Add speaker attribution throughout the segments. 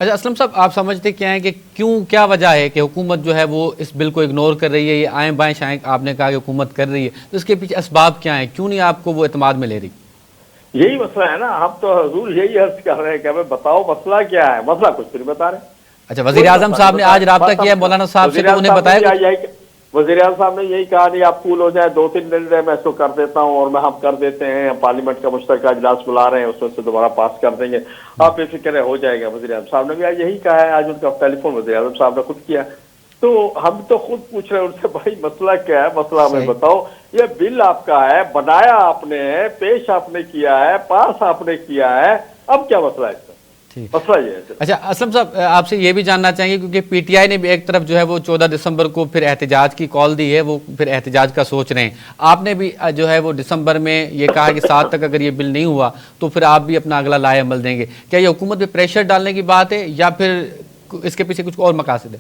Speaker 1: اچھا اسلم صاحب، آپ سمجھتے کیا ہیں کہ کیا وجہ ہے کہ حکومت جو ہے وہ اس بل کو اگنور کر رہی ہے؟ یہ آئیں بائیں شائیں آپ نے کہا کہ حکومت کر رہی ہے، تو اس کے پیچھے اسباب کیا ہیں؟ کیوں نہیں آپ کو وہ اعتماد میں لے رہی؟
Speaker 2: یہی مسئلہ ہے نا، ہم تو حضور یہی عرض کر رہے ہیں کہ ہمیں بتاؤ مسئلہ کیا ہے۔ مسئلہ کچھ نہیں بتا رہے،
Speaker 1: اچھا، وزیر
Speaker 2: کوئی
Speaker 1: اعظم
Speaker 2: مسئلہ نہیں
Speaker 1: صاحب نے
Speaker 2: بتا
Speaker 1: آج رابطہ
Speaker 2: رہے۔
Speaker 1: کیا ہے مولانا صاحب سے،
Speaker 2: وزیر
Speaker 1: تو
Speaker 2: اعظم
Speaker 1: انہیں
Speaker 2: صاحب نے
Speaker 1: بتایا
Speaker 2: بھی
Speaker 1: کچھ؟
Speaker 2: وزیر اعظم صاحب نے یہی کہا نہیں، آپ کول ہو جائیں، 2-3 دن میں اس کو کر دیتا ہوں، اور ہم کر دیتے ہیں، پارلیمنٹ کا مشترکہ اجلاس بلا رہے ہیں، اس میں سے دوبارہ پاس کر دیں گے، آپ بے فکر ہے، ہو جائے گا۔ وزیر اعظم صاحب نے بھی آج یہی کہا ہے، آج ان کا ٹیلی فون وزیر اعظم صاحب نے خود کیا۔ تو ہم تو خود پوچھ رہے ہیں ان سے، بھائی مسئلہ کیا ہے؟ مسئلہ ہمیں
Speaker 1: صحیح
Speaker 2: بتاؤ۔ یہ بل آپ کا ہے، بنایا آپ نے ہے، پیش آپ نے کیا ہے، پاس آپ نے کیا ہے، اب کیا مسئلہ ہے اس کا؟
Speaker 1: ٹھیک۔
Speaker 2: مسئلہ یہ ہے۔
Speaker 1: اچھا اسلم صاحب، آپ سے یہ بھی جاننا چاہیں گے کیونکہ پی ٹی آئی نے بھی ایک طرف جو ہے وہ 14 دسمبر کو پھر احتجاج کی کال دی ہے، وہ پھر احتجاج کا سوچ رہے ہیں۔ آپ نے بھی جو ہے وہ دسمبر میں یہ کہا کہ 7 تک اگر یہ بل نہیں ہوا تو پھر آپ بھی اپنا اگلا لائحہ عمل دیں گے۔ کیا یہ حکومت پہ پریشر ڈالنے کی بات ہے یا پھر اس کے پیچھے کچھ اور مقاصد ہے؟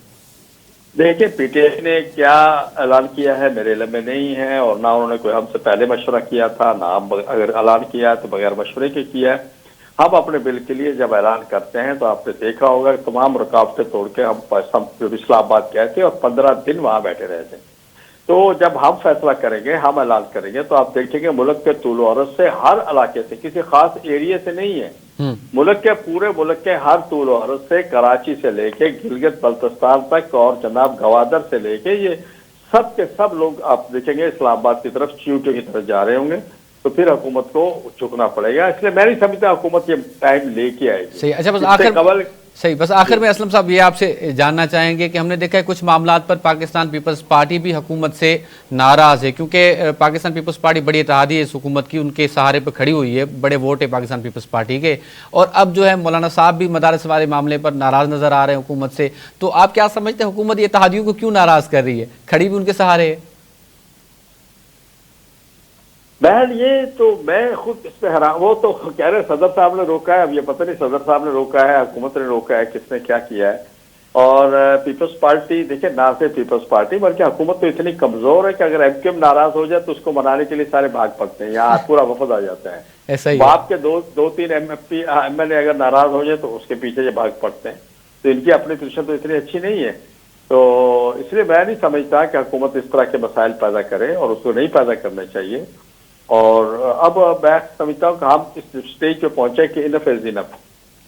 Speaker 2: دیکھیں، پی ٹی آئی نے کیا اعلان کیا ہے میرے علم میں نہیں ہے، اور نہ انہوں نے کوئی ہم سے پہلے مشورہ کیا تھا، نہ اگر اعلان کیا ہے تو بغیر مشورے کے کیا ہے۔ ہم اپنے بل کے لیے جب اعلان کرتے ہیں تو آپ نے دیکھا ہوگا کہ تمام رکاوٹیں توڑ کے ہم اسلام آباد گئے تھے اور 15 دن وہاں بیٹھے رہے تھے۔ تو جب ہم فیصلہ کریں گے، ہم اعلان کریں گے، تو آپ دیکھیں گے ملک کے طول و عرض سے، ہر علاقے سے، کسی خاص ایریا سے نہیں ہے، ملک کے پورے ملک کے ہر طول و عرض سے، کراچی سے لے کے گلگت بلتستان تک اور جناب گوادر سے لے کے، یہ سب کے سب لوگ آپ دیکھیں گے اسلام آباد کی طرف، چیوٹے کی طرف جا رہے ہوں گے، تو پھر حکومت کو جھکنا پڑے گا۔ اس لیے میں نہیں سمجھتا حکومت یہ ٹائم لے کے آئے گی۔
Speaker 1: صحیح۔ اچھا بس آخر میں اسلم صاحب یہ آپ سے جاننا چاہیں گے کہ ہم نے دیکھا ہے کچھ معاملات پر پاکستان پیپلز پارٹی بھی حکومت سے ناراض ہے، کیونکہ پاکستان پیپلز پارٹی بڑی اتحادی ہے اس حکومت کی، ان کے سہارے پہ کھڑی ہوئی ہے، بڑے ووٹ ہے پاکستان پیپلز پارٹی کے، اور اب جو ہے مولانا صاحب بھی مدارس والے معاملے پر ناراض نظر آ رہے ہیں حکومت سے۔ تو آپ کیا سمجھتے ہیں حکومت یہ اتحادیوں کو کیوں ناراض کر رہی ہے؟ کھڑی بھی ان کے سہارے ہے۔
Speaker 2: بہن یہ تو میں خود اس پہ حیران، وہ تو کہہ رہے صدر صاحب نے روکا ہے، اب یہ پتہ نہیں صدر صاحب نے روکا ہے، حکومت نے روکا ہے، کس نے کیا کیا ہے۔ اور پیپلز پارٹی، دیکھیں نہ صرف پیپلز پارٹی بلکہ حکومت تو اتنی کمزور ہے کہ اگر ایم کیو ایم ناراض ہو جائے تو اس کو منانے کے لیے سارے بھاگ پڑتے ہیں، یہاں پورا وفد آ جاتا ہے۔
Speaker 1: ایسا ہی ہے۔
Speaker 2: باپ کے دو تین ایم ایل اے اگر ناراض ہو جائے تو اس کے پیچھے یہ بھاگ پڑتے ہیں، تو ان کی اپنی پوزیشن تو اتنی اچھی نہیں ہے۔ تو اس لیے میں نہیں سمجھتا کہ حکومت اس طرح کے مسائل پیدا کرے، اور اس کو نہیں پیدا کرنا چاہیے۔ اور اب میں سمجھتا ہوں کہ ہم اس اسٹیج پہ پہنچے کہ انف از انف،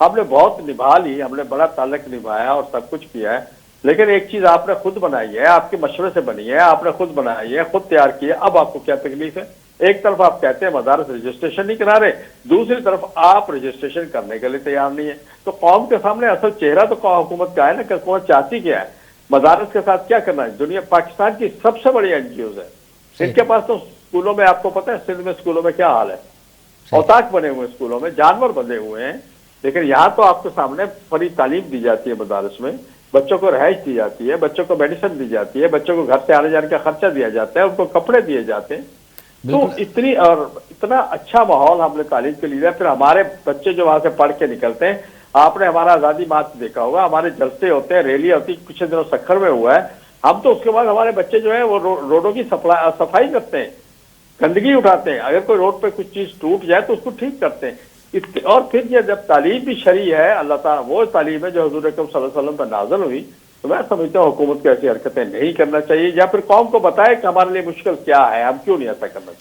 Speaker 2: ہم نے بہت نبھا لی، ہم نے بڑا تعلق نبھایا اور سب کچھ کیا ہے، لیکن ایک چیز آپ نے خود بنائی ہے، آپ کے مشورے سے بنی ہے، آپ نے خود بنائی ہے، خود تیار کی ہے، اب آپ کو کیا تکلیف ہے؟ ایک طرف آپ کہتے ہیں مدارس رجسٹریشن نہیں کرا رہے، دوسری طرف آپ رجسٹریشن کرنے کے لیے تیار نہیں ہے، تو قوم کے سامنے اصل چہرہ تو حکومت کا ہے نا، کہ حکومت چاہتی کیا ہے، مدارس کے ساتھ کیا کرنا ہے۔ دنیا پاکستان کی سب سے بڑی این جی اوز ہے، ان کے پاس تو اسکولوں میں، آپ کو پتہ ہے سندھ میں اسکولوں میں کیا حال ہے، اوتاق بنے ہوئے اسکولوں میں، جانور بندے ہوئے ہیں، لیکن یہاں تو آپ کے سامنے فری تعلیم دی جاتی ہے مدارس میں، بچوں کو رہائش دی جاتی ہے، بچوں کو میڈیسن دی جاتی ہے، بچوں کو گھر سے آنے جانے کا خرچہ دیا جاتا ہے، ان کو کپڑے دیے جاتے ہیں، تو اتنا اچھا ماحول ہم نے تعلیم کے لیے، پھر ہمارے بچے جو وہاں سے پڑھ کے نکلتے ہیں، آپ نے ہمارا آزادی مارچ دیکھا ہوگا، ہمارے جلسے ہوتے ہیں، ریلی ہوتی، کچھ دنوں سکھر میں ہوا ہے، ہم تو اس کے بعد ہمارے بچے جو ہیں وہ روڈوں کی صفائی کرتے ہیں، گندگی اٹھاتے ہیں، اگر کوئی روڈ پہ کچھ چیز ٹوٹ جائے تو اس کو ٹھیک کرتے ہیں۔ اور پھر یہ جب تعلیم بھی شرعی ہے، اللہ تعالیٰ وہ تعلیم ہے جو حضور اکرم صلی اللہ علیہ وسلم پر نازل ہوئی، تو میں سمجھتا ہوں حکومت کو ایسی حرکتیں نہیں کرنا چاہیے، یا پھر قوم کو بتائے کہ ہمارے لیے مشکل کیا ہے، ہم کیوں نہیں ایسا کرنا چاہیے۔